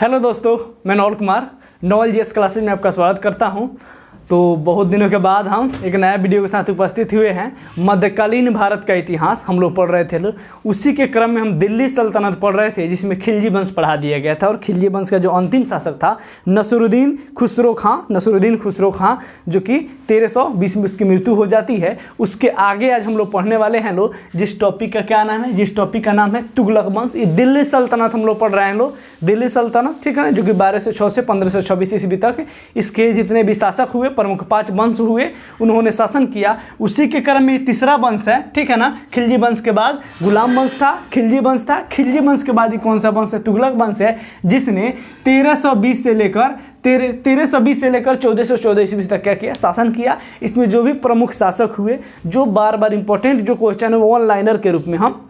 Hello दोस्तों, मैं नौल Kumar नौल GS classes में आपका स्वागत करता हूं। तो बहुत दिनों के बाद हम एक नया वीडियो के साथ उपस्थित हुए हैं। मध्यकालीन भारत का इतिहास हम लोग पढ़ रहे थे। उसी के क्रम में हम दिल्ली सल्तनत पढ़ रहे थे, जिसमें खिलजी वंश पढ़ा दिया गया था। और खिलजी वंश का जो अंतिम शासक था नसरुद्दीन खुसरो खां, जो कि 1320 में उसकी मृत्यु हो जाती है। उसके आगे आज हम लोग पढ़ने वाले हैं जिस टॉपिक का क्या नाम है, जिस टॉपिक का नाम है तुगलक वंश। ये दिल्ली सल्तनत हम लोग पढ़ रहे हैं दिल्ली सल्तनत, ठीक है ना, जो कि 1206 से 1526 ईस्वी तक इसके जितने भी शासक हुए, प्रमुख 5 वंश हुए, उन्होंने शासन किया। उसी के क्रम में तीसरा वंश है, ठीक है ना। खिलजी वंश के बाद गुलाम वंश था, खिलजी वंश था। खिलजी वंश के बाद ही कौन सा वंश है? तुगलक वंश है, जिसने 1320 से लेकर 1414 ईस्वी तक क्या किया? शासन किया। इसमें जो भी प्रमुख शासक हुए, जो बार बार इंपॉर्टेंट जो क्वेश्चन है वो वन लाइनर के रूप में हम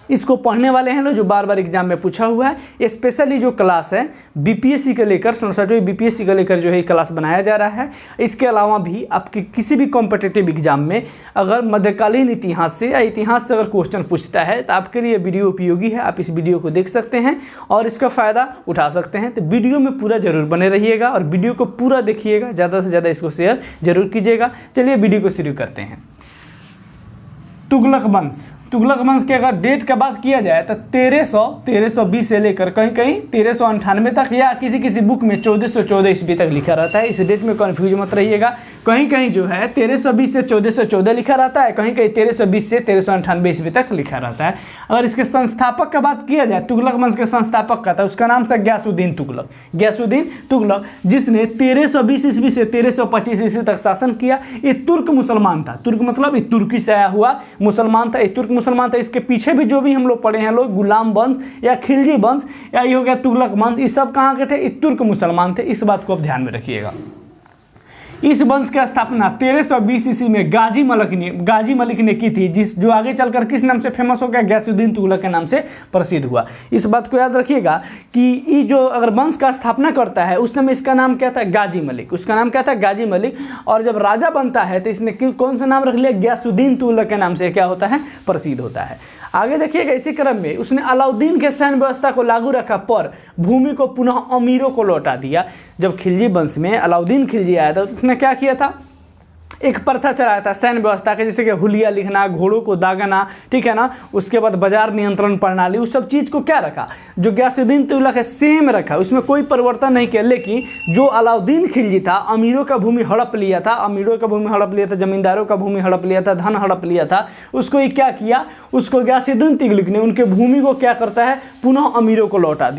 इसको पढ़ने वाले हैं जो बार बार एग्जाम में पूछा हुआ है। स्पेशली जो क्लास है बीपीएससी के लेकर 67वीं बीपीएससी के लेकर जो है क्लास बनाया जा रहा है। इसके अलावा भी आपके किसी भी कॉम्पिटिटिव एग्जाम में अगर मध्यकालीन इतिहास से या इतिहास से अगर क्वेश्चन पूछता है तो आपके लिए वीडियो उपयोगी है। आप इस वीडियो को देख सकते हैं और इसका फ़ायदा उठा सकते हैं। तो वीडियो में पूरा जरूर बने रहिएगा और वीडियो को पूरा देखिएगा, ज़्यादा से ज़्यादा इसको शेयर जरूर कीजिएगा। चलिए वीडियो को शुरू करते हैं। तुगलक वंश के अगर डेट का बात किया जाए तो 1320 से लेकर कहीं 1398 तक, या किसी बुक में 1414 ईस्वी तक लिखा रहता है। इस डेट में कन्फ्यूज मत रहिएगा। कहीं जो है 1320 से 1414 लिखा रहता है, कहीं 1320 से 1398 ईस्वी तक लिखा रहता है। अगर इसके संस्थापक का बात किया जाए, तुगलक वंश के संस्थापक का था, उसका नाम था गयासुद्दीन तुगलक, जिसने 1320 ईस्वी से 1325 ईस्वी तक शासन किया। ये तुर्क मुसलमान था। तुर्क मतलब ये तुर्की से आया हुआ मुसलमान था, ये तुर्क मुसलमान था। इसके पीछे भी जो भी हम लोग पढ़े हैं गुलाम वंश या खिलजी वंश या ये हो गया तुगलक वंश, ये सब कहाँ के थे? ये तुर्क मुसलमान थे। इस बात को आप ध्यान में रखिएगा। इस वंश की स्थापना 1320 ईस्वी में गाजी मलिक ने की थी, जो आगे चलकर किस नाम से फेमस हो गया? गयासुद्दीन तुगलक के नाम से प्रसिद्ध हुआ। इस बात को याद रखिएगा कि ये जो अगर वंश का स्थापना करता है उस समय इसका नाम क्या था? गाजी मलिक। और जब राजा बनता है तो इसने कौन सा नाम रख लिया? गयासुद्दीन तुगलक के नाम से क्या होता है? प्रसिद्ध होता है। आगे देखिएगा, इसी क्रम में उसने अलाउद्दीन के सैन्य व्यवस्था को लागू रखा, पर भूमि को पुनः अमीरों को लौटा दिया। जब खिलजी वंश में अलाउद्दीन खिलजी आया था तो उसने क्या किया था? एक प्रथा चलाया था सैन्य व्यवस्था के, जैसे कि हुलिया लिखना, घोड़ों को दागना, ठीक है ना। उसके बाद बाजार नियंत्रण प्रणाली, उस सब चीज़ को क्या रखा? जो गयासुद्दीन तुगलक है सेम रखा, उसमें कोई परिवर्तन नहीं किया। लेकिन जो अलाउद्दीन खिलजी था, अमीरों का भूमि हड़प लिया था, जमींदारों का भूमि हड़प लिया था, धन हड़प लिया था, उसको ये क्या किया? उसको गयासुद्दीन तुगलक ने उनके भूमि को क्या करता है? पुनः अमीरों को लौटा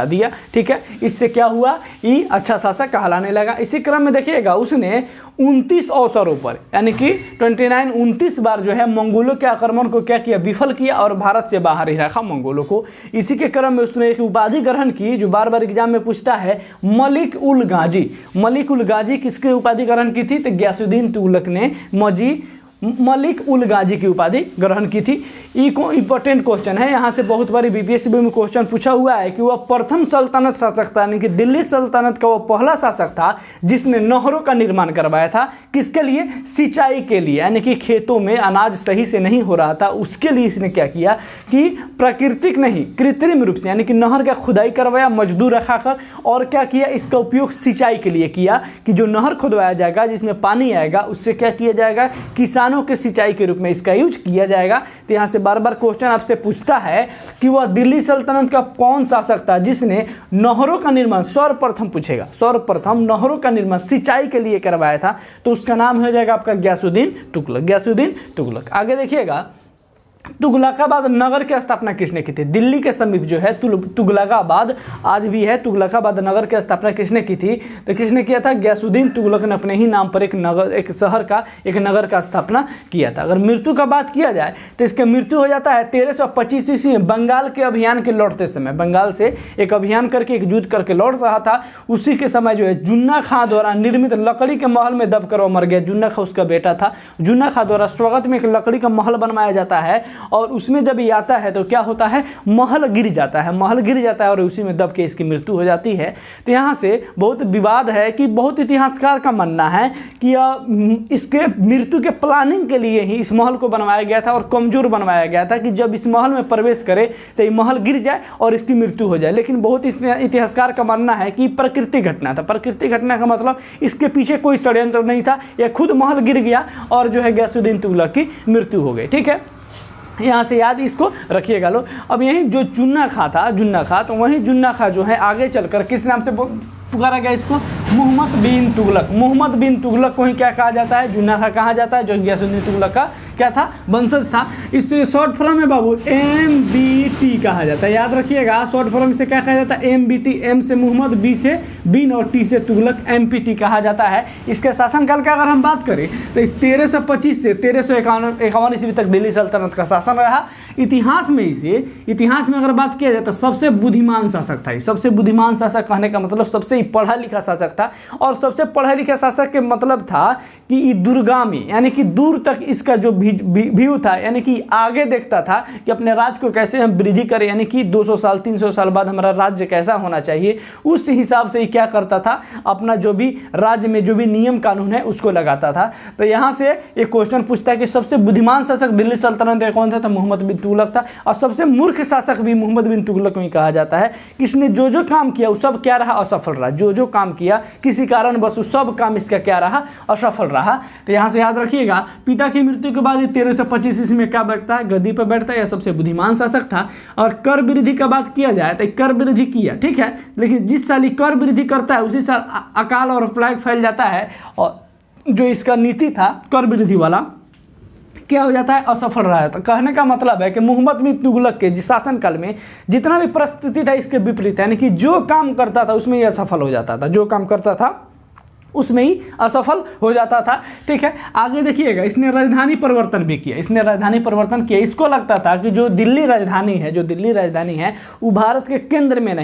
दिया, ठीक है। इससे क्या हुआ? ये अच्छा शासक कहलाने लगा। इसी क्रम में देखिएगा, उसने 29 अवसरों पर, यानी कि 29 बार जो है मंगोलों के आक्रमण को क्या किया? विफल किया और भारत से बाहर ही रखा मंगोलों को। इसी के क्रम में उसने एक उपाधि ग्रहण की जो बार बार एग्जाम में पूछता है, मलिक उल गाजी किसकी उपाधि ग्रहण की थी? तो गयासुद्दीन तुगलक ने मलिक उल गाजी की उपाधि ग्रहण की थी। ये इंपॉर्टेंट क्वेश्चन है, यहाँ से बहुत बारी बीपीएससी में क्वेश्चन पूछा हुआ है कि वह प्रथम सल्तनत शासक था, यानी कि दिल्ली सल्तनत का वह पहला शासक था जिसने नहरों का निर्माण करवाया था। किसके लिए? सिंचाई के लिए, यानी कि खेतों में अनाज सही से नहीं हो रहा था, उसके लिए इसने क्या किया कि प्राकृतिक नहीं कृत्रिम रूप से, यानी कि नहर का खुदाई करवाया मजदूर रखाकर, और क्या किया? इसका उपयोग सिंचाई के लिए किया कि जो नहर खुदवाया जाएगा जिसमें पानी आएगा उससे क्या किया जाएगा? किसानों के सिंचाई के रूप में इसका यूज किया जाएगा। तो यहाँ से बार बार क्वेश्चन आपसे पूछता है कि वह दिल्ली सल्तनत का कौन शासक था जिसने नहरों का निर्माण सर्वप्रथम नहरों का निर्माण सिंचाई के लिए करवाया था? तो उसका नाम हो जाएगा आपका गयासुद्दीन तुगलक। आगे देखिएगा, तुगलकाबाद नगर की स्थापना किसने की थी? दिल्ली के समीप जो है तुगलकाबाद आज भी है, तुगलकाबाद नगर की स्थापना किसने की थी? तो किसने किया था? गयासुद्दीन तुगलक ने अपने ही नाम पर एक नगर का स्थापना किया था। अगर मृत्यु का बात किया जाए तो इसका मृत्यु हो जाता है 1325 ईस्वी में बंगाल के अभियान के लौटते समय। बंगाल से एक अभियान करके एक युद्ध करके लौट रहा था, उसी के समय जो है जुन्ना खां द्वारा निर्मित लकड़ी के महल में दबकर वो मर गया। जुन्ना खां उसका बेटा था। जुन्ना खां द्वारा स्वागत में एक लकड़ी का महल बनवाया जाता है और उसमें जब ये आता है तो क्या होता है, महल गिर जाता है, महल गिर जाता है और उसी में दब के इसकी मृत्यु हो जाती है। तो यहाँ से बहुत विवाद है कि बहुत इतिहासकार का मानना है कि इसके मृत्यु के प्लानिंग के लिए ही इस महल को बनवाया गया था और कमजोर बनवाया गया था कि जब इस महल में प्रवेश करे तो ये महल गिर जाए और इसकी मृत्यु हो जाए। लेकिन बहुत इतिहासकार का मानना है कि प्रकृति घटना था। प्रकृति घटना का मतलब इसके पीछे कोई षड्यंत्र नहीं था, यह खुद महल गिर गया और जो है गयासुद्दीन तुगलक की मृत्यु हो गई। ठीक है, यहाँ से याद इसको रखिएगा लो। अब यही जो जुन्ना खां था, जुन्ना खां, तो वही जुन्ना खां जो है आगे चलकर किस नाम से पुकारा गया इसको, मोहम्मद बिन तुगलक। मोहम्मद बिन तुगलक को ही क्या कहा जाता है, जुन्ना खां कहा जाता है, जो गयासुद्दीन तुगलक का क्या था, वंशज था। इससे शॉर्ट फॉर्म में बाबू MBT कहा जाता है, याद रखिएगा। शॉर्ट फॉर्म से क्या कहा जाता है, MBT। M से मोहम्मद, B से बिन और T से तुगलक, MPT कहा जाता है। इसके शासनकाल का अगर हम बात करें तो 1325 से 1351 ईस्वी तक दिल्ली सल्तनत का शासन रहा। इतिहास में अगर बात किया जाए तो सबसे बुद्धिमान शासक था। सबसे बुद्धिमान शासक कहने का मतलब सबसे पढ़ा लिखा शासक था, और सबसे पढ़ा लिखा शासक के मतलब था कि दूरगामी, यानी कि दूर तक इसका जो व्यू था, यानी कि आगे देखता था कि अपने राज्य को कैसे हम वृद्धि करें, यानी कि 200 साल 300 साल बाद हमारा राज्य कैसा होना चाहिए, उस हिसाब से ही क्या करता था, अपना जो भी राज्य में जो भी नियम कानून है उसको लगाता था। तो यहाँ से एक क्वेश्चन पूछता है कि सबसे बुद्धिमान शासक दिल्ली सल्तनत में कौन था, तो मोहम्मद बिन तुगलक था। और सबसे मूर्ख शासक भी मोहम्मद बिन तुगलक को ही कहा जाता है। किसने जो काम किया वो सब क्या रहा, असफल रहा। जो काम किया किसी कारण बस उस सब काम इसका क्या रहा, असफल रहा। तो यहाँ से याद रखिएगा, पिता की मृत्यु के बाद 1325 ईस्वी में क्या बैठता है, गद्दी पर बैठता है। यह सबसे बुद्धिमान शासक था। और कर वृद्धि का बात किया जाए तो कर वृद्धि किया, ठीक है, लेकिन जिस साल कर वृद्धि करता है उसी साल अकाल और प्लेग फैल जाता है, और जो इसका नीति था कर वृद्धि वाला क्या हो जाता है, असफल रहा है। तो कहने का मतलब है कि मोहम्मद बिन तुगलक के शासनकाल में जितना भी परिस्थिति था इसके विपरीत, यानी कि जो काम करता था उसमें यह असफल हो जाता था, जो काम करता था उसमें ही असफल हो जाता था। ठीक है, आगे देखिएगा, इसने राजधानी परिवर्तन भी किया। इसको लगता था कि जो दिल्ली राजधानी है वो भारत के केंद्र में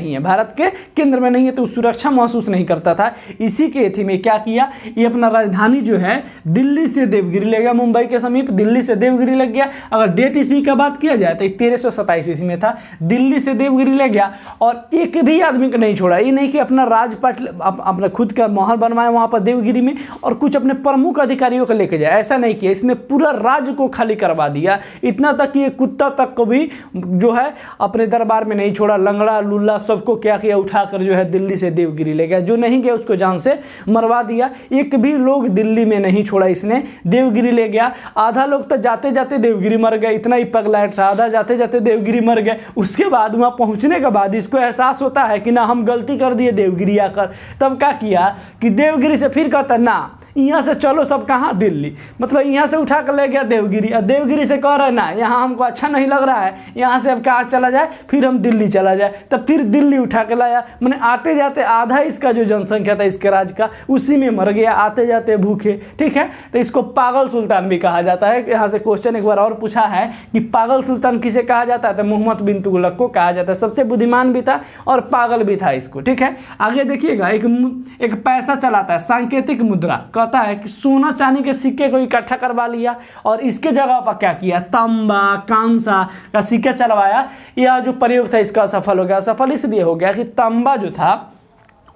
नहीं है, तो सुरक्षा महसूस नहीं करता था। इसी के एथी में क्या किया, ये अपना राजधानी जो है दिल्ली से देवगिरी ले गया, मुंबई के समीप दिल्ली से देवगिरी लग गया। अगर डेट ईस्वी का बात किया जाए तो 1327 ईस्वी में था, दिल्ली से देवगिरी ले गया और एक भी आदमी को नहीं छोड़ा। ये नहीं कि अपना राजपाट, अपना खुद का महल बनवाया वहाँ पर देवगिरी में और कुछ अपने प्रमुख अधिकारियों को लेके जाए, ऐसा नहीं किया। इसने पूरा राज्य को खाली करवा दिया, इतना तक कि ये कुत्ता तक को भी जो है अपने दरबार में नहीं छोड़ा। लंगड़ा लुल्ला सबको क्या किया, उठाकर जो है दिल्ली से देवगिरी ले गया। जो नहीं गया उसको जान से मरवा दिया। एक भी लोग दिल्ली में नहीं छोड़ा, इसने देवगिरी ले गया। आधा लोग तो जाते जाते देवगिरी मर गए, इतना ही पगलाइट था, आधा जाते जाते देवगिरी मर गए। उसके बाद वहाँ पहुँचने के बाद इसको एहसास होता है कि ना हम गलती कर दिए देवगिरी आकर। तब क्या किया कि देवगिरी से फिर कहता ना यहाँ से चलो सब कहाँ, दिल्ली, मतलब यहाँ से उठा कर ले गया देवगिरी। और देवगिरी से कह रहे ना यहाँ हमको अच्छा नहीं लग रहा है, यहाँ से अब कहाँ चला जाए, फिर हम दिल्ली चला जाए। तब फिर दिल्ली उठा के लाया। मैंने आते जाते आधा इसका जो जनसंख्या था इसके राज्य का उसी में मर गया, आते जाते भूखे। ठीक है, तो इसको पागल सुल्तान भी कहा जाता है। यहाँ से क्वेश्चन एक बार और पूछा है कि पागल सुल्तान किसे कहा जाता है, तो मोहम्मद बिन तुगलक को कहा जाता है। सबसे बुद्धिमान भी था और पागल भी था इसको। ठीक है, आगे देखिएगा, एक पैसा चलाता है, सांकेतिक मुद्रा, कहता है कि सोना चांदी के सिक्के को इकट्ठा करवा लिया और इसके जगह पर क्या किया, तांबा कांसा का सिक्का चलवाया। यह जो प्रयोग था इसका सफल हो गया। सफल इसलिए हो गया कि तांबा जो था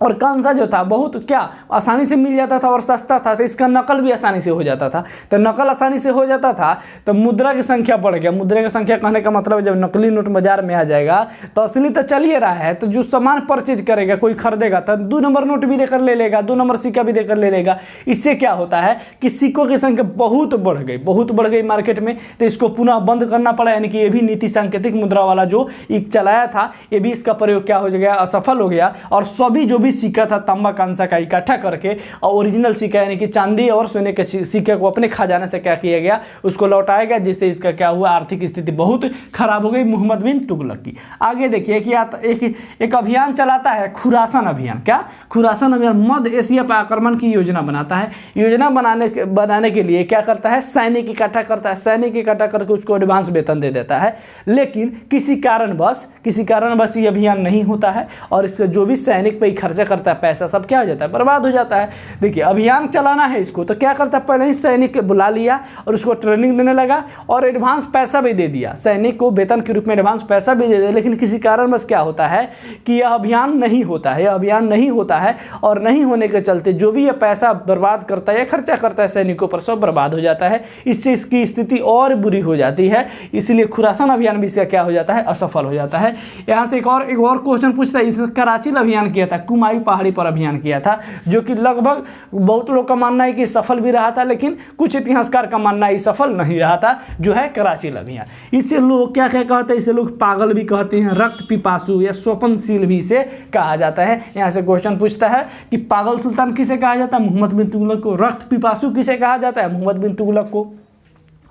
और कांसा जो था बहुत क्या आसानी से मिल जाता था और सस्ता था, तो इसका नकल भी आसानी से हो जाता था। तो नकल आसानी से हो जाता था तो मुद्रा की संख्या बढ़ गया। मुद्रा की संख्या कहने का मतलब जब नकली नोट बाजार में आ जाएगा तो असली तो चल ही रहा है, तो जो सामान परचेज करेगा कोई खरीदेगा तो 2 नंबर नोट भी देकर ले लेगा, 2 नंबर सिक्का भी देकर ले लेगा। इससे क्या होता है कि सिक्कों की संख्या बहुत बढ़ गई मार्केट में। तो इसको पुनः बंद करना पड़ा, यानी कि ये भी नीति सांकेतिक मुद्रा वाला जो एक चलाया था ये भी इसका प्रयोग क्या हो गया, असफल हो गया। और सभी जो सिक्का था तांबा कांसा का इकट्ठा करके और ओरिजिनल सिक्का यानी कि चांदी और सोने के सिक्के को अपने खजाने से क्या किया गया, उसको लौटाया गया, जिससे इसका क्या हुआ, आर्थिक स्थिति बहुत खराब हो गई मोहम्मद बिन तुगलक की। आगे देखिए कि एक अभियान चलाता है, खुरासान अभियान। क्या खुरासान अभियान? मध्य एशिया पर आक्रमण की योजना बनाता है। योजना बनाने के लिए क्या करता है, सैनिक इकट्ठा करता है। सैनिक इकट्ठा करके उसको एडवांस वेतन दे देता है। लेकिन किसी कारणवश ये अभियान नहीं होता है और इसका जो भी सैनिक पर खर्चा खर्चा करता है, पैसा सब क्या हो जाता है, बर्बाद हो जाता है। देखिए अभियान चलाना है इसको तो क्या करता है, पहले ही सैनिक बुला लिया और उसको ट्रेनिंग देने लगा और एडवांस पैसा भी दे दिया, सैनिक को वेतन के रूप में एडवांस पैसा भी दे दिया। लेकिन किसी कारणवश क्या होता है कि यह अभियान नहीं होता है, यह अभियान नहीं होता है और नहीं होने के चलते जो भी यह पैसा बर्बाद करता है या खर्चा करता है सैनिकों पर, सब बर्बाद हो जाता है। इससे इसकी स्थिति और बुरी हो जाती है, इसलिए खुरासान अभियान भी इसका क्या हो जाता है, असफल हो जाता है। यहाँ से एक और क्वेश्चन पूछता है, इसने कराची अभियान किया था, कुमाई पहाड़ी पर अभियान किया था, जो कि लगभग बहुत लोग का मानना है कि सफल भी रहा था, लेकिन कुछ इतिहासकार का मानना है सफल नहीं रहा था, जो है कराची अभियान। इसे लोग क्या क्या कहते हैं, इसे लोग पागल भी कहते हैं, रक्त पिपासु या स्वप्नशील भी इसे कहा जाता है। यहाँ से क्वेश्चन पूछता है कि पागल सुल्तान किसे कहा जाता है, मोहम्मद बिन तुगलक को। रक्त पिपासु किसे कहा जाता है, मोहम्मद बिन तुगलक को।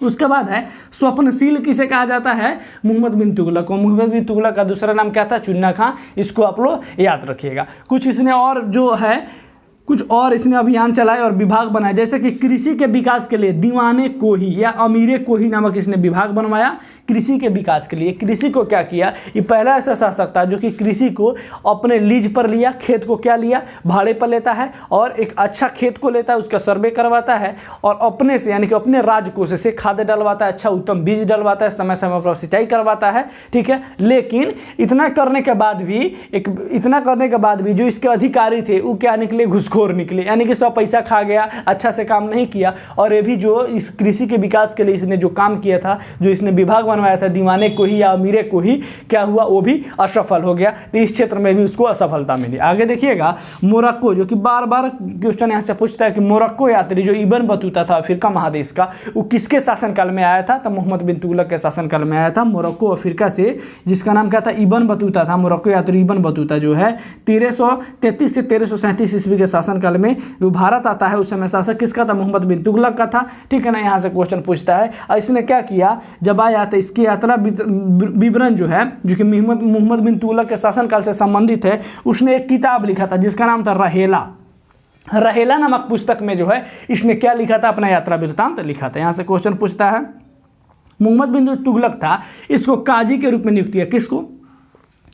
उसके बाद है स्वप्नशील किसे कहा जाता है, मोहम्मद बिन तुगलक को। मोहम्मद बिन तुगलक का दूसरा नाम क्या था, चुन्ना खां। इसको आप लोग याद रखिएगा। कुछ इसने और जो है कुछ और इसने अभियान चलाए और विभाग बनाए, जैसे कि कृषि के विकास के लिए दीवाने कोही या अमीरे कोही नामक इसने विभाग बनवाया कृषि के विकास के लिए। कृषि को क्या किया, ये पहला ऐसा शासक था जो कि कृषि को अपने लीज पर लिया, खेत को क्या लिया, भाड़े पर लेता है और एक अच्छा खेत को लेता है, उसका सर्वे करवाता है और अपने से यानी कि अपने राजकोष से खाद डलवाता है, अच्छा उत्तम बीज डलवाता है, समय समय पर सिंचाई करवाता है, ठीक है। लेकिन इतना करने के बाद भी जो इसके अधिकारी थे वो क्या निकले, घुसखोर निकले, यानी कि सब पैसा खा गया, अच्छा से काम नहीं किया। और ये भी जो इस कृषि के विकास के लिए इसने जो काम किया था, जो इसने विभाग बनवाया था दीवाने को ही या अमीरे को ही, क्या हुआ, वो भी असफल हो गया। तो इस क्षेत्र में भी उसको असफलता मिली। आगे देखिएगा मोरक्को, जो कि बार बार क्वेश्चन यहाँ से पूछता है कि मोरक्को यात्री जो इब्न बतूता था अफ्रीका महादेश का, वो किसके शासनकाल में आया था, तो मोहम्मद बिन तुगलक के शासनकाल में आया था। मोरक्को अफ्रीका से, जिसका नाम क्या था, इब्न बतूता था। मोरक्को यात्री इब्न बतूता जो है 1333 से 1337 ईस्वी के शासनकाल में जो भारत आता है, उस समय शासक किसका था, मोहम्मद बिन तुगलक का था, ठीक है ना। यहाँ से क्वेश्चन पूछता है और इसने क्या किया, जब आया तो इसकी यात्रा विवरण जो है, जो कि मोहम्मद बिन तुगलक के शासनकाल से संबंधित है, उसने एक किताब लिखा था जिसका नाम था रहेला नामक पुस्तक में जो है इसने क्या लिखा था, अपना यात्रा वृत्तांत लिखा था। यहाँ से क्वेश्चन पूछता है, मोहम्मद बिन तुगलक था, इसको काजी के रूप में नियुक्त किया, किसको,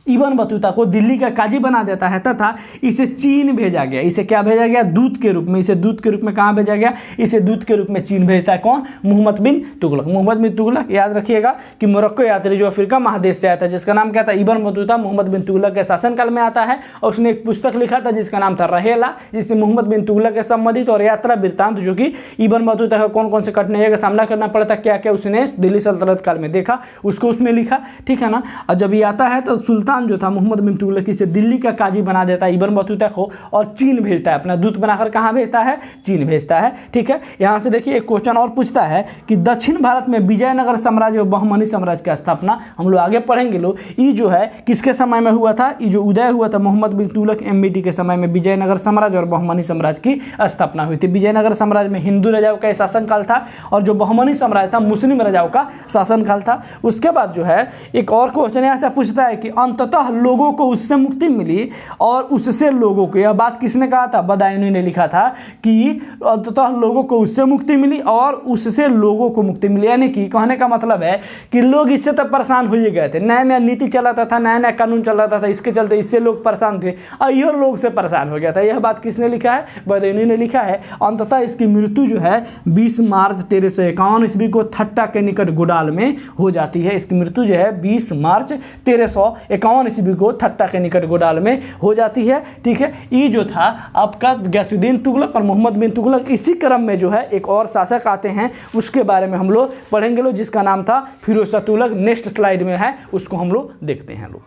इब्न बतूता को दिल्ली का काजी बना देता है तथा इसे चीन भेजा गया। इसे क्या भेजा गया, दूत के रूप में। इसे दूत के रूप में कहाँ भेजा गया, इसे दूत के रूप में चीन भेजता है। कौन, मोहम्मद बिन तुगलक। मोहम्मद बिन तुगलक, याद रखिएगा कि मोरक्को यात्री जो अफ्रीका महादेश से आया था, जिसका नाम क्या था, इब्न बतूता, मोहम्मद बिन तुगलक के शासनकाल में आता है और उसने एक पुस्तक लिखा था जिसका नाम था रहेला, जिसने मोहम्मद बिन तुगलक के संबंधित और यात्रा वृत्तांत, जो कि इब्न बतूता को कौन कौन से कठिनाइयों का सामना करना पड़ता, क्या क्या उसने दिल्ली सल्तनत काल में देखा, उसको उसमें लिखा, ठीक है ना। और जब ये आता है तो सुल्तान जो था मोहम्मद बिन तुगलक से दिल्ली का काजी बना देता है इब्न बतूता को और चीन भेजता है, अपना दूत बनाकर कहाँ भेजता है, चीन भेजता है, ठीक है। यहाँ से देखिए एक क्वेश्चन और पूछता है कि दक्षिण भारत में विजयनगर साम्राज्य और बहमनी साम्राज्य की स्थापना, हम लोग आगे पढ़ेंगे लोग, ये जो है किसके समय में हुआ था, ये जो उदय हुआ था मोहम्मद बिन तुगलक MBT के समय में विजयनगर साम्राज्य और बहमनी साम्राज्य की स्थापना हुई थी। विजयनगर साम्राज्य में हिंदू राजाओं का शासनकाल था और जो बहमनी साम्राज्य था मुस्लिम राजाओं का शासनकाल था। उसके बाद जो है एक और क्वेश्चन यहाँ से पूछता है कि अंततः लोगों को उससे मुक्ति मिली और उससे लोगों को, यह बात किसने कहा था, बदायूनी ने लिखा था कि अंततः लोगों को उससे मुक्ति मिली और उससे लोगों को मुक्ति मिली। यानी कि कहने का मतलब है कि लोग इससे तब परेशान हो ही गए थे, नया नया नीति चलाता था, नया नया कानून चल रहा था, इसके चलते इससे लोग परेशान थे और यह लोग से परेशान हो गया था। यह बात किसने लिखा है, बदायूनी ने लिखा है। अंततः इसकी मृत्यु जो है 20 मार्च 1351 ईस्वी को थट्टा के निकट गुडाल में हो जाती है। इसकी मृत्यु जो है 20 मार्च 1351 ईस्वी को थट्टा के निकट गोडाल में हो जाती है, ठीक है। ये जो था आपका गयासुद्दीन तुगलक और मोहम्मद बिन तुगलक। इसी क्रम में जो है एक और शासक आते हैं, उसके बारे में हम लोग पढ़ेंगे लोग, जिसका नाम था फिरोज शाह तुगलक। नेक्स्ट स्लाइड में है, उसको हम लोग देखते हैं लोग।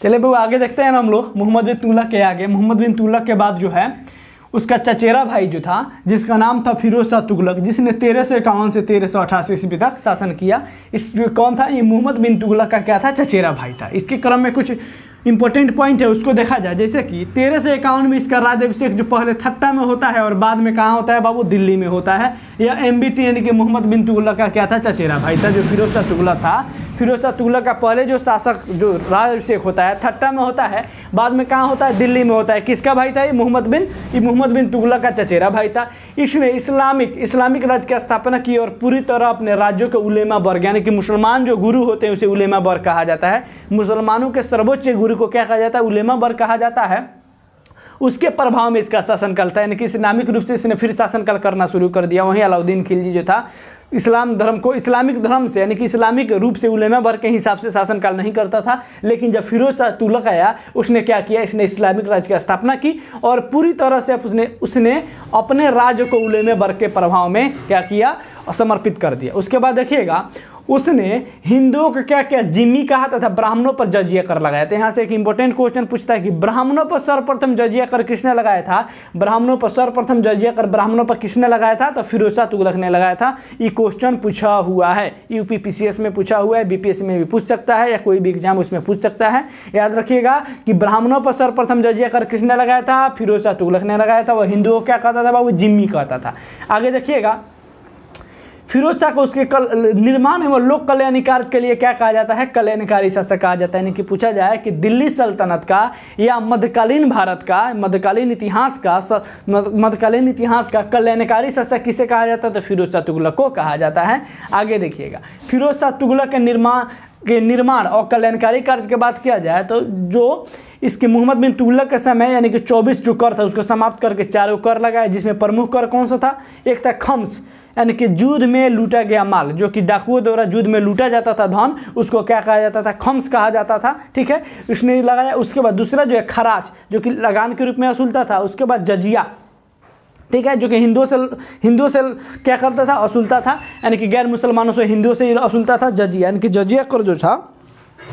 चलिए वो आगे देखते हैं हम लोग मोहम्मद बिन तुगलक के आगे। मोहम्मद बिन तुगलक के बाद जो है उसका चचेरा भाई जो था, जिसका नाम था फिरोज शाह तुगलक, जिसने 1351 से 1388 ईस्वी तक शासन किया। इस जो कौन था, ये मोहम्मद बिन तुगलक का क्या था, चचेरा भाई था। इसके क्रम में कुछ इंपॉर्टेंट पॉइंट है, उसको देखा जाए। जैसे कि 1351 में इसका राज्याभिषेक जो पहले थट्टा में होता है और बाद में कहाँ होता है बाबू, दिल्ली में होता है। यह MBT यानी कि मोहम्मद बिन तुगलक का क्या था, चचेरा भाई था, जो फिरोज शाह तुगलक था। फिरोज शाह तुगलक का पहले जो शासक जो राज्याभिषेक होता है थट्टा में होता है, बाद में कहाँ होता है, दिल्ली में होता है। किसका भाई था, ये मोहम्मद बिन तुगलक का चचेरा भाई था। इसने इस्लामिक राज्य की स्थापना की और पूरी तरह अपने राज्यों के उलेमा वर्ग, यानी कि मुसलमान जो गुरु होते हैं उसे उलेमा वर्ग कहा जाता है। मुसलमानों के सर्वोच्च गुरु जमहूरी को क्या कहा जाता है, उलेमा वर्ग कहा जाता है, उसके प्रभाव में इसका शासनकाल था, यानी कि इस्लामिक रूप से इसने फिर शासनकाल करना शुरू कर दिया। वहीं अलाउद्दीन खिलजी जो था इस्लाम धर्म को इस्लामिक धर्म से यानी कि इस्लामिक रूप से उलेमा वर्ग के हिसाब से शासनकाल नहीं करता था, लेकिन जब फिरोज शाह तुगलक आया उसने क्या किया, इसने इस्लामिक राज्य की स्थापना की और पूरी तरह से उसने अपने राज्य को उलेमा वर्ग के प्रभाव में क्या किया, समर्पित कर दिया। उसके बाद देखिएगा उसने हिंदुओं को क्या क्या जिम्मी कहा तथा ब्राह्मणों पर जजिया कर लगाया था। यहाँ से एक इंपॉर्टेंट क्वेश्चन पूछता है कि ब्राह्मणों पर सर्वप्रथम जजिया कर किसने लगाया था, ब्राह्मणों पर सर्वप्रथम जजिया कर ब्राह्मणों पर किसने लगाया था, तो फिरोज शाह तुगलक ने लगाया था। ये क्वेश्चन पूछा हुआ है, यूपी पीसीएस में पूछा हुआ है, बीपीएससी में भी पूछ सकता है या कोई भी एग्जाम उसमें पूछ सकता है। याद रखिएगा कि ब्राह्मणों पर सर्वप्रथम जजिया कर किसने लगाया था, फिरोज शाह तुगलक ने लगाया था। वह हिंदुओं क्या कहता था, वो जिम्मी कहता था। आगे देखिएगा फिरोज शाह को उसके निर्माण एवं लोक कल्याणी कार्य के लिए क्या कहा जाता है, कल्याणकारी शासक कहा जाता है। यानी कि पूछा जाए कि दिल्ली सल्तनत का या मध्यकालीन भारत का मध्यकालीन इतिहास का कल्याणकारी शासक किसे कहा जाता है, तो फिरोज शाह तुगलक को कहा जाता है। आगे देखिएगा फिरोज शाह तुगलक के निर्माण और कल्याणकारी कार्य के बात किया जाए तो जो इसके मोहम्मद बिन तुगलक के समय यानी कि 24 जो कर था उसको समाप्त करके 4 कर लगाया, जिसमें प्रमुख कर कौन सा था, एक था खम्स यानी कि युद्ध में लूटा गया माल, जो कि डाकुओं द्वारा युद्ध में लूटा जाता था धन, उसको क्या कहा जाता था, खम्स कहा जाता था। ठीक है, उसने लगाया। उसके बाद दूसरा जो है खराज, जो कि लगान के रूप में वसूलता था। उसके बाद जजिया, ठीक है, जो कि हिंदुओं से क्या करता था, वसूलता था, यानी कि गैर मुसलमानों से हिंदुओं से वसूलता था जजिया। यानी कि जजिया कर जो था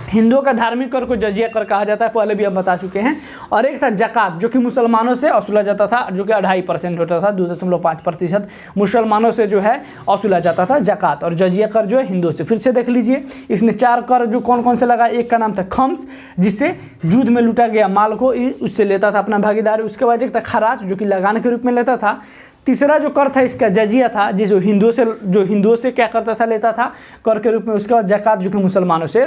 हिंदुओं का धार्मिक कर को जजिया कर कहा जाता है, पहले भी हम बता चुके हैं। और एक था जकात, जो कि मुसलमानों से वसूला जाता था, जो कि 2.5% होता था, 2.5% मुसलमानों से जो है वसूला जाता था जकात। और जजिया कर जो है हिंदुओं से। फिर से देख लीजिए, इसने 4 कर जो कौन कौन से लगा, एक का नाम था खम्स, जिससे युद्ध में लूटा गया माल को उससे लेता था अपना भागीदारी। उसके बाद एक था खराज, जो कि लगान के रूप में लेता था। तीसरा जो कर था इसका जजिया था, जिस हिंदुओं से क्या करता था, लेता था कर के रूप में। उसके बाद जकात, जो कि मुसलमानों से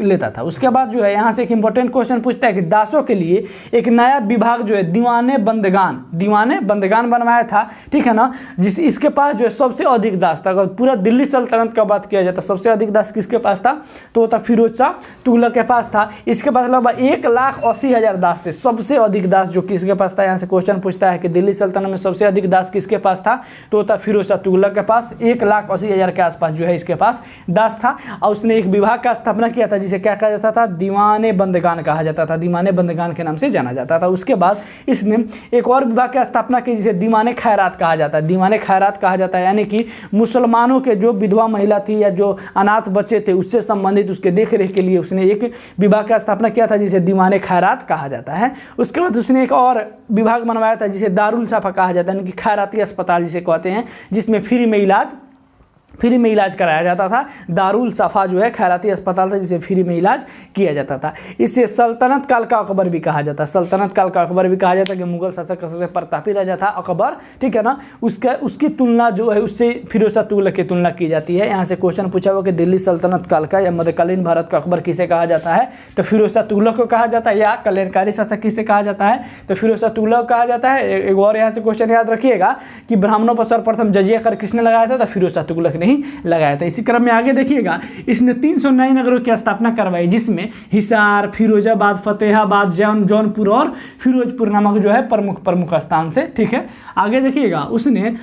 लेता था। उसके बाद जो है यहाँ से एक इंपॉर्टेंट क्वेश्चन पूछता है कि दासों के लिए एक नया विभाग जो है दीवाने बंदगान बनवाया था। ठीक है ना, इसके पास जो है सबसे अधिक दास था। अगर पूरा दिल्ली सल्तनत का बात किया जाता सबसे अधिक दास किसके पास था, तो वो था फिरोज शाह तुगलक के पास था। इसके पास लगभग 1,80,000 दास थे, सबसे अधिक दास जो किसके पास था। यहाँ से क्वेश्चन पूछता है कि दिल्ली सल्तनत में सबसे अधिक दास किसके पास था, तो था फिरोज शाह तुगलक के पास। 1,80,000 के आसपास जो है इसके पास दास था। और उसने एक विभाग का स्थापना किया था जिसे क्या कहा जाता था, दीवाने बंदगान कहा जाता था, दीवाने बंदगान के नाम से जाना जाता था। उसके बाद इसने एक और विभाग की स्थापना की जिसे दीवाने खैरात कहा जाता है। दीवाने खैरात कहा जाता है यानी कि मुसलमानों के जो विधवा महिला थी या जो अनाथ बच्चे थे उससे संबंधित उसके देख रेख के लिए उसने एक विभाग का स्थापना किया था जिसे दीवाने खैरात कहा जाता है। उसके बाद उसने एक और विभाग बनवाया था जिसे दारुल साफा कहा जाता है, यानी कि खैराती अस्पताल जिसे कहते हैं, जिसमें फ्री में इलाज कराया जाता था। दारुल सफ़ा जो है खैराती अस्पताल था जिसे फ्री में इलाज किया जाता था। इसे सल्तनत काल का अकबर भी कहा जाता है। सल्तनत काल का अकबर भी कहा जाता है कि मुगल शासक का सबसे प्रतापी राजा था अकबर। ठीक है ना, उसकी तुलना जो है उससे फिरोज शाह तुगलक की तुलना की जाती है। यहाँ से क्वेश्चन पूछा हुआ कि दिल्ली सल्तनत काल का या मध्यकालीन भारत का अकबर किसे कहा जाता है, तो फिरोज शाह तुगलक को कहा जाता है। या कल्याणकारी शासक किसे कहा जाता है, तो फिरोज शाह तुगलक कहा जाता है। एक और यहाँ से क्वेश्चन याद रखिएगा कि ब्राह्मणों पर सर्वप्रथम जजिया कर किसने लगाया था, तो फिरोज शाह तुगलक ने ही लगाया था। इसी क्रम में आगे देखिएगा इसने 300 नए नगरों की स्थापना करवाई, जिसमें हिसार, फिरोजाबाद, फतेहाबाद, जौनपुर और फिरोजपुर नामक जो है प्रमुख स्थान से। ठीक है, आगे देखिएगा उसने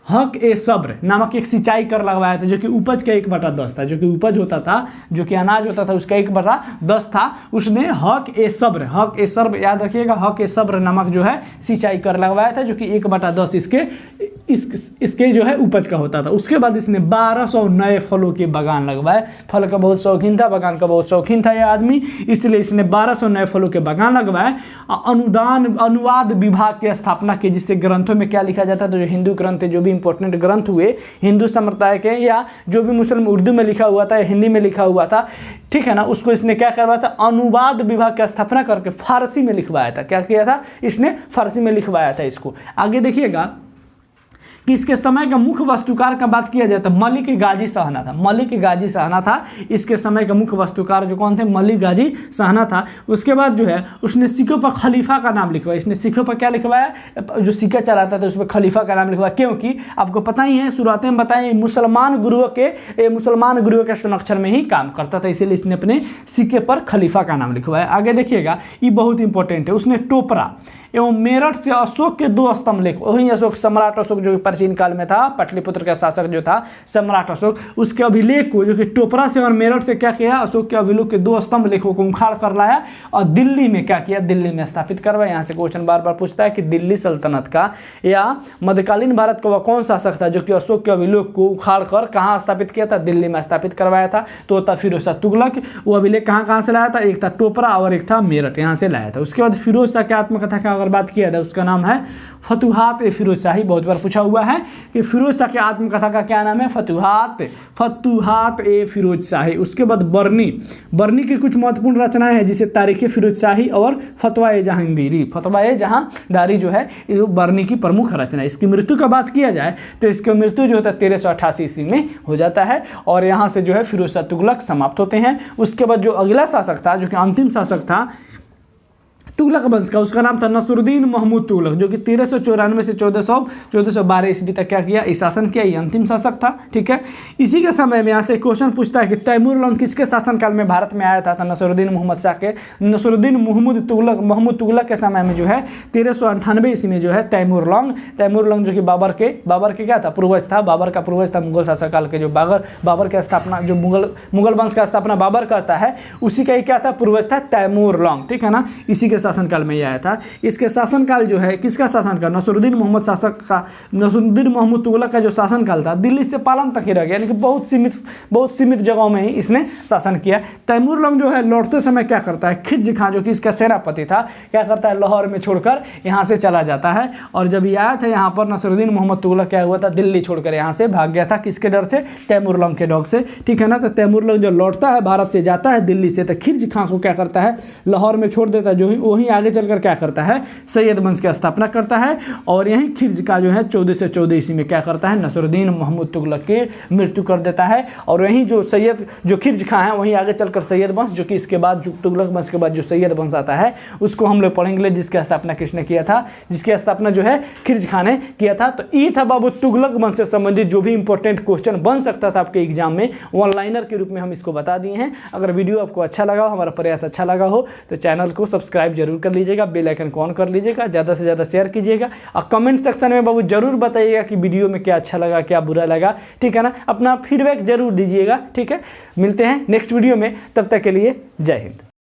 हक ए सब्र नामक एक सिंचाई कर लगवाया था, जो कि उपज का 1/10 था। जो कि उपज होता था, जो कि अनाज होता था उसका 1/10 था। उसने हक ए सब्र याद रखिएगा, हक ए सब्र नामक जो है सिंचाई कर लगवाया था, जो कि 1/10 इसके जो है उपज का होता था। उसके बाद इसने 1200 नए फलों के बागान लगवाए। फल का बहुत शौकीन था, बागान का बहुत शौकीन था यह आदमी, इसलिए इसने 1200 नए फलों के बागान लगवाए। अनुवाद विभाग की स्थापना की, जिससे ग्रंथों में क्या लिखा जाता था, तो जो हिंदू ग्रंथ थे, जो भी इंपॉर्टेंट ग्रंथ हुए हिंदू संप्रदाय के, या जो भी मुस्लिम उर्दू में लिखा हुआ था या हिंदी में लिखा हुआ था, ठीक है ना, उसको इसने क्या करवाया था, अनुवाद विभाग की स्थापना करके फारसी में लिखवाया था। क्या किया था इसने, फारसी में लिखवाया था इसको। आगे देखिएगा किसके समय का मुख्य वास्तुकार का बात किया जाए तो मलिक गाजी शाहना था। मलिक गाजी शाहना था इसके समय का मुख्य वास्तुकार जो कौन थे, मलिक गाजी शाहना था। उसके बाद जो है उसने सिक्कों पर खलीफा का नाम लिखवाया। इसने सिक्कों पर क्या लिखवाया, जो सिक्का चलाता था उस पर खलीफा का नाम लिखवाया, क्योंकि आपको पता ही है शुरुआत में बताएं मुसलमान गुरुओं के संरक्षण में ही काम करता था, इसीलिए इसने अपने सिक्के पर खलीफा का नाम लिखवाया। आगे देखिएगा ये बहुत इंपॉर्टेंट है, उसने टोपरा एवं मेरठ से अशोक के 2 स्तंभ लिख, वही अशोक सम्राट अशोक जो प्राचीन काल में था, पाटलिपुत्र का शासक जो था सम्राट अशोक, उसके अभिलेख को जो कि टोपरा से और मेरठ से क्या किया, अशोक के अभिलेख के 2 स्तंभ लेखों को उखाड़ कर लाया और दिल्ली में क्या किया, दिल्ली में स्थापित करवाया। यहाँ से क्वेश्चन बार बार पूछता है कि दिल्ली सल्तनत का या मध्यकालीन भारत का वह कौन शासक था जो कि अशोक के अभिलेख को उखाड़ कर कहाँ स्थापित किया था, दिल्ली में स्थापित करवाया था। तो था फिरोज शाह तुगलक। वो अभिलेख कहाँ से लाया था, एक था टोपरा और एक था मेरठ, यहाँ से लाया था। उसके बाद फिरोज शाह की आत्मकथा का अगर बात किया जाए उसका नाम है फतुहात ए फिरोज शाही। बहुत बार पूछा हुआ है कि फिरोज शाह की आत्मकथा का क्या नाम है, फतुहात ए फिरोज शाही। उसके बाद बरनी की कुछ महत्वपूर्ण रचनाएं हैं जिसे तारीख फिरोज शाही और फतवा ए जहांगीरी। फतवा ए जहांगीरी जो है ये बरनी की प्रमुख रचना है। इसकी मृत्यु का बात किया जाए तो इसकी मृत्यु जो होता है 1388 ईस्वी में हो जाता है और यहाँ से जो है फिरोज शाह तुगलक समाप्त होते हैं। उसके बाद जो अगला शासक था जो कि अंतिम शासक था तुगलक वंश का, उसका नाम था नसरुद्दीन महमूद तुगलक, जो कि 1394 से 1412 ईस्वी तक क्या किया, शासन किया। ये अंतिम शासक था। ठीक है, इसी के समय में यहाँ से क्वेश्चन पूछता है कि तैमूर लॉन्ग किसके शासनकाल में भारत में आया था, नसरुद्दीन महमूद तुगलक के समय में जो है 1398 ईस्वी में जो है तैमूर लॉन्ग जो कि बाबर के क्या था, पूर्वज था। बाबर का पूर्वज था मुगल शासक काल के, जो बाबर का स्थापना जो मुगल वंश का स्थापना बाबर करता है उसी का ही क्या था, पूर्वज था तैमूर लॉन्ग। ठीक है ना, इसी के शासनकाल में यह आया था। इसके शासनकाल जो है किसका शासनकाल, नसरुद्दीन महमूद तुगलक का जो शासनकाल था दिल्ली से पालन तक ही रह गया, यानी कि बहुत सीमित जगहों में ही इसने शासन किया। तैमूर लॉन्ग जो है लौटते समय क्या करता है, खिज्ज खां जो कि इसका सेनापति था क्या करता है, लाहौर में छोड़कर यहाँ से चला जाता है। और जब ये आया था यहाँ पर नसरुद्दीन मोहम्मद तुगलक क्या हुआ था, दिल्ली छोड़कर यहाँ से भाग गया था। किसके डर से, तैमूर लॉन्ग के डर से। ठीक है ना, तो तैमूर लॉन्ग जो लौटता है भारत से जाता है दिल्ली से, तो खिज्ज खां को क्या करता है, लाहौर में छोड़ देता है। जो वहीं आगे चलकर क्या करता है, सैयद वंश की स्थापना करता है। और यहीं खिज्ज का जो है 14 से 14 ईस्वी में क्या करता है, नसरुद्दीन महमूद तुगलक की मृत्यु कर देता है। और वहीं जो खिज्ज खां है वहीं आगे चलकर सैयद वंश, जो कि इसके बाद तुगलक वंश के बाद जो सैयद वंश आता है उसको हम लोग पढ़ेंगे, जिसकी स्थापना किसने किया था, जिसकी स्थापना जो है खिज्ज खां ने किया था। तो ये था बाबू तुगलक वंश से संबंधित जो भी इंपॉर्टेंट क्वेश्चन बन सकता था आपके एग्जाम में, वन लाइनर के रूप में हम इसको बता दिए हैं। अगर वीडियो आपको अच्छा लगा हो, हमारा प्रयास अच्छा लगा हो तो चैनल को सब्सक्राइब जरूर कर लीजिएगा, बेल आइकन को ऑन कर लीजिएगा, ज़्यादा से ज़्यादा शेयर कीजिएगा और कमेंट सेक्शन में बाबू जरूर बताइएगा कि वीडियो में क्या अच्छा लगा क्या बुरा लगा। ठीक है ना, अपना फीडबैक जरूर दीजिएगा। ठीक है, मिलते हैं नेक्स्ट वीडियो में, तब तक के लिए जय हिंद।